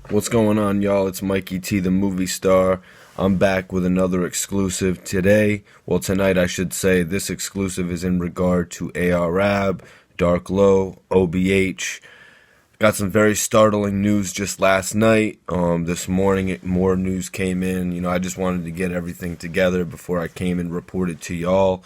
What's going on, y'all? It's Mikey T, the movie star. I'm back with another exclusive today. Well, tonight, I should say. This exclusive is in regard to ARAB, Dark Low, OBH. Got some very startling news just last night. This morning, more news came in. I just wanted to get everything together before I came and reported to y'all.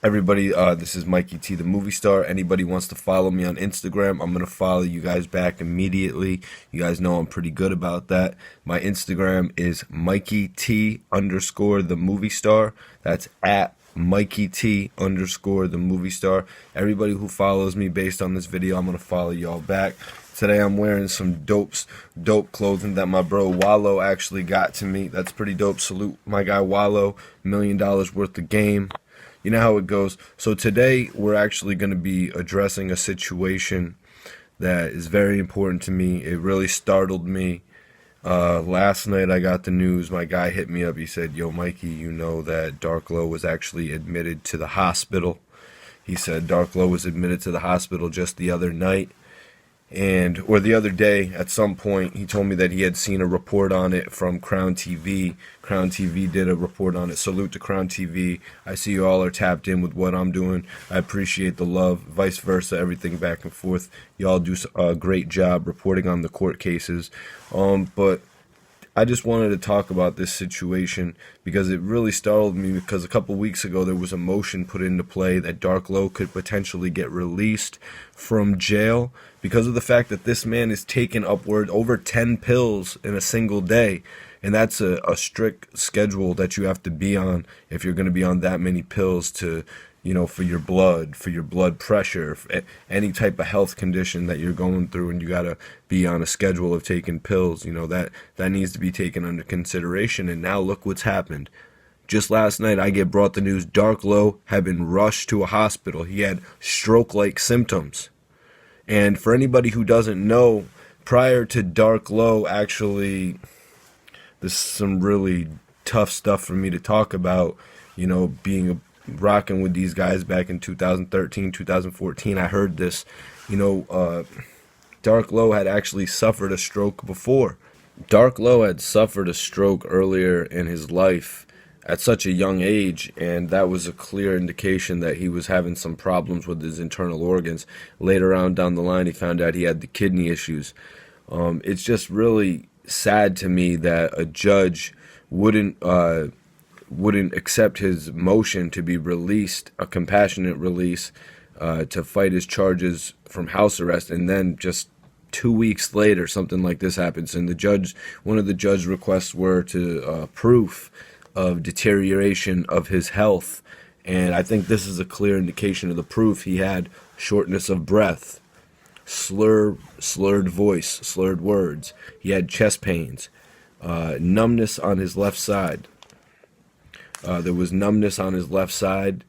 Everybody, this is Mikey T, the movie star. Anybody wants to follow me on Instagram, I'm going to follow you guys back immediately. You guys know I'm pretty good about that. My Instagram is Mikey T _ the movie star. That's at Mikey T _ the movie star. Everybody who follows me based on this video, I'm going to follow y'all back. Today I'm wearing some dope clothing that my bro Wallow actually got to me. That's pretty dope. Salute my guy Wallow. $1 million worth of game. You know how it goes. So today we're actually going to be addressing a situation that is very important to me. It really startled me. Last night I got the news. My guy hit me up. He said, "Yo, Mikey, you know that Dark Low was actually admitted to the hospital." He said Dark Low was admitted to the hospital just the other night. Or the other day, at some point, he told me that he had seen a report on it from Crown TV. Crown TV did a report on it. Salute to Crown TV. I see you all are tapped in with what I'm doing. I appreciate the love. Vice versa, everything back and forth. Y'all do a great job reporting on the court cases. But I just wanted to talk about this situation because it really startled me, because a couple weeks ago there was a motion put into play that Dark Low could potentially get released from jail because of the fact that this man is taking upward over 10 pills in a single day. And that's a strict schedule that you have to be on if you're going to be on that many pills to, for your blood pressure, any type of health condition that you're going through, and you got to be on a schedule of taking pills. That needs to be taken under consideration. And now look what's happened. Just last night, I get brought the news Dark Low had been rushed to a hospital. He had stroke-like symptoms. And for anybody who doesn't know, prior to Dark Low, actually, this is some really tough stuff for me to talk about, rocking with these guys back in 2013, 2014. I heard this, Dark Low had actually suffered a stroke before. Dark Low had suffered a stroke earlier in his life at such a young age, and that was a clear indication that he was having some problems with his internal organs. Later on down the line, he found out he had the kidney issues. It's just really sad to me that a judge wouldn't accept his motion to be released, a compassionate release, to fight his charges from house arrest, and then just 2 weeks later something like this happens. And one of the judge requests were to proof of deterioration of his health, and I think this is a clear indication of the proof. He had shortness of breath, slurred voice, slurred words. He had chest pains, numbness on his left side. There was numbness on his left side.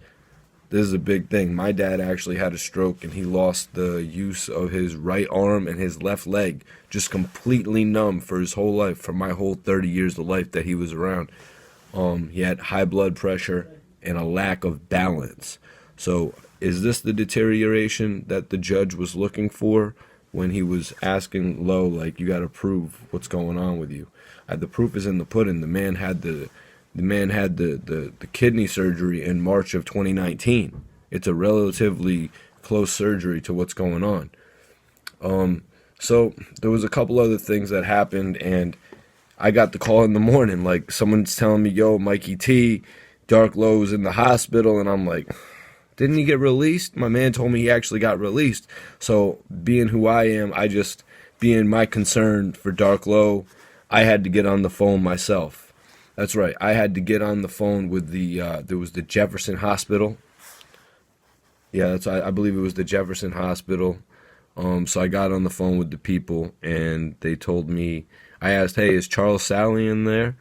This is a big thing. My dad actually had a stroke, and he lost the use of his right arm and his left leg, just completely numb for his whole life, for my whole 30 years of life that he was around. He had high blood pressure and a lack of balance. So is this the deterioration that the judge was looking for when he was asking Low, like, you got to prove what's going on with you? The proof is in the pudding. The man had the kidney surgery in March of 2019. It's a relatively close surgery to what's going on. So there was a couple other things that happened, and I got the call in the morning, like someone's telling me, "Yo, Mikey T, Dark Low's in the hospital," and I'm like, didn't he get released? My man told me he actually got released. So being who I am, being my concern for Dark Low, I had to get on the phone myself. That's right, I had to get on the phone with there was the Jefferson Hospital. Yeah, I believe it was the Jefferson Hospital. So I got on the phone with the people, and they told me, I asked, "Hey, is Charles Sally in there?"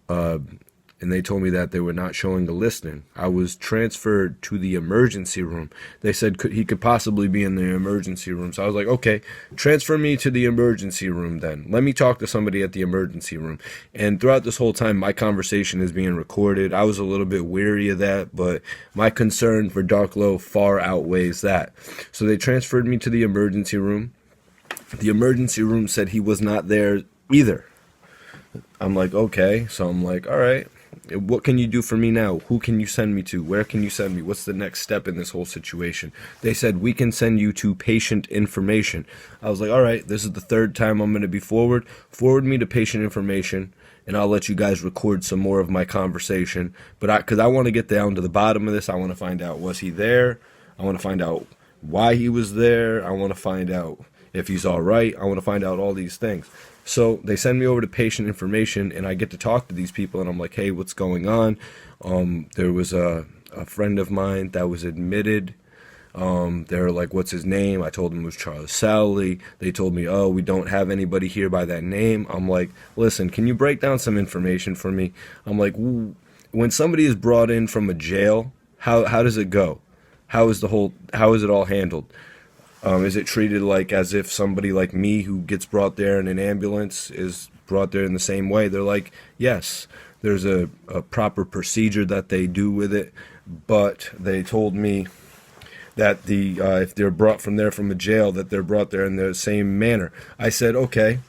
And they told me that they were not showing a listing. I was transferred to the emergency room. They said he could possibly be in the emergency room. So I was like, okay, transfer me to the emergency room then. Let me talk to somebody at the emergency room. And throughout this whole time, my conversation is being recorded. I was a little bit weary of that, but my concern for Dark Low far outweighs that. So they transferred me to the emergency room. The emergency room said he was not there either. I'm like, okay. So I'm like, all right, what can you do for me now? Who can you send me to? Where can you send me? What's the next step in this whole situation? They said, we can send you to patient information. I was like, all right, this is the third time I'm going to be forward. Forward me to patient information, and I'll let you guys record some more of my conversation. But because I want to get down to the bottom of this, I want to find out, was he there? I want to find out why he was there. I want to find out if he's all right. I want to find out all these things. So they send me over to patient information, and I get to talk to these people, and I'm like, hey, what's going on? There was a friend of mine that was admitted. They were like, what's his name? I told them it was Charles Sally. They told me, oh, we don't have anybody here by that name. I'm like, listen, can you break down some information for me? I'm like, when somebody is brought in from a jail, how does it go? How is it all handled? Is it treated like as if somebody like me who gets brought there in an ambulance is brought there in the same way? They're like, yes, there's a proper procedure that they do with it, but they told me that if they're brought from a jail, that they're brought there in the same manner. I said, okay,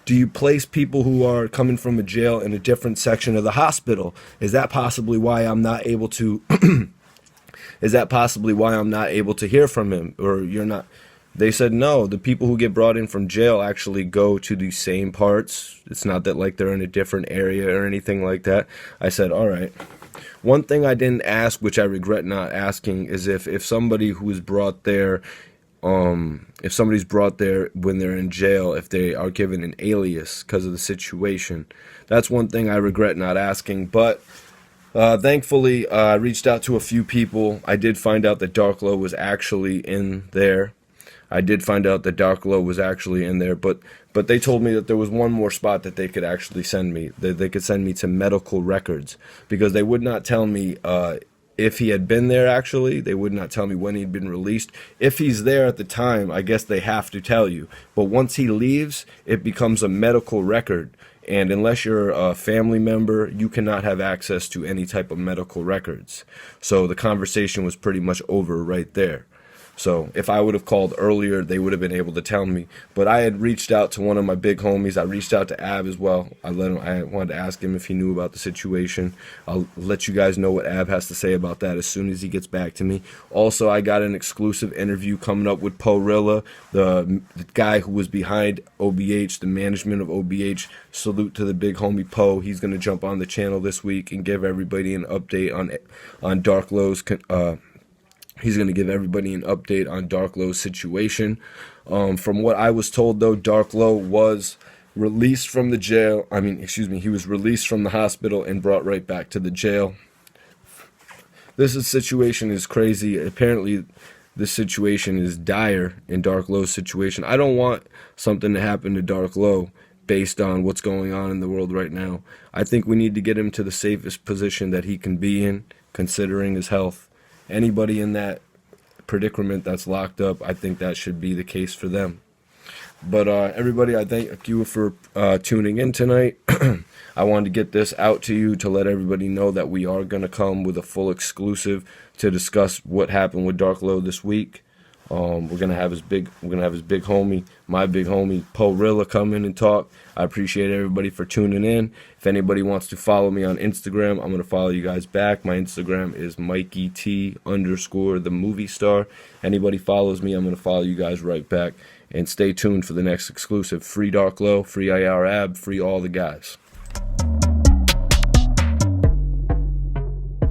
do you place people who are coming from a jail in a different section of the hospital? Is that possibly why I'm not able to... Is that possibly why I'm not able to hear from him? Or you're not? They said, no, the people who get brought in from jail actually go to the same parts. It's not that like they're in a different area or anything like that. I said, all right. One thing I didn't ask, which I regret not asking, is if somebody who is brought there, if somebody's brought there when they're in jail, if they are given an alias because of the situation. That's one thing I regret not asking, but... thankfully, I reached out to a few people. I did find out that Darklow was actually in there. But they told me that there was one more spot that they could actually send me. That they could send me to medical records, because they would not tell me if he had been there actually. They would not tell me when he'd been released. If he's there at the time, I guess they have to tell you. But once he leaves, it becomes a medical record. And unless you're a family member, you cannot have access to any type of medical records. So the conversation was pretty much over right there. So if I would have called earlier, they would have been able to tell me. But I had reached out to one of my big homies. I reached out to Ab as well. I wanted to ask him if he knew about the situation. I'll let you guys know what Ab has to say about that as soon as he gets back to me. Also, I got an exclusive interview coming up with Porilla, the guy who was behind OBH, the management of OBH. Salute to the big homie Poe. He's going to jump on the channel this week and give everybody an update on Darklow's He's going to give everybody an update on Darklow's situation. From what I was told, though, Darklow was released from the jail. He was released from the hospital and brought right back to the jail. Situation is crazy. Apparently, this situation is dire in Darklow's situation. I don't want something to happen to Darklow based on what's going on in the world right now. I think we need to get him to the safest position that he can be in, considering his health. Anybody in that predicament that's locked up, I think that should be the case for them. But everybody, I thank you for tuning in tonight. I wanted to get this out to you to let everybody know that we are going to come with a full exclusive to discuss what happened with Darklow this week. We're gonna have his big homie, my big homie Porilla, come in and talk. I appreciate everybody for tuning in. If anybody wants to follow me on Instagram, I'm gonna follow you guys back. My Instagram is MikeyT_the movie star. Anybody follows me, I'm gonna follow you guys right back. And stay tuned for the next exclusive. Free Darklow, free IR Ab, free all the guys.